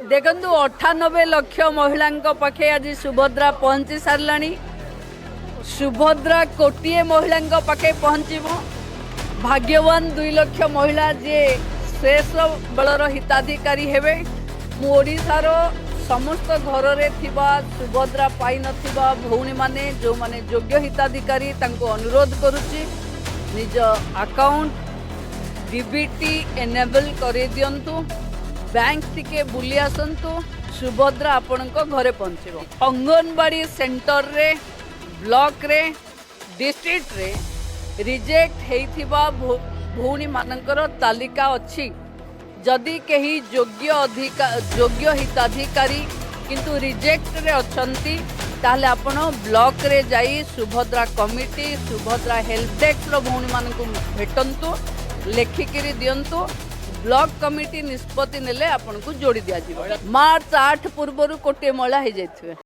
देखु 98 लाख महिला पाखे आज सुभद्रा पहुंची सारा। सुभद्रा कोटिए महिला पाखे पहुँचब। भाग्यवान 2 लाख महिला जे शेष बलर हिताधिकारी हेबे। ओडिशार समस्त घर रे थिबा सुभद्रा पाई नथिबा भौणी माने जो माने योग्य हिताधिकारी तांको अनुरोध करुची निज अकाउंट डीबीटी एनेबल करे दियंतु। बैंक टिके बुली आसंतु। सुभद्रा आपणक घरे पहुँचब। अंगनवाड़ी सेंटर रे ब्लॉक रे डिस्ट्रिक्ट रे रिजेक्ट हेइथिबा भौणी मानकर तालिका अछि। जदि कहीं योग्य हिताधिकारी किंतु रिजेक्ट रे अछंती ताहले आपण ब्लॉक रे जाई Subhadra committee Subhadra help desk रो भौणी मानकु भेटंतु लेखिकिरी दियंतु। ब्लॉक कमिटी निष्पत्ति नेले आपण को जोड़ी दिया। मार्च 8 पूर्व कोटे महिला हो जाए।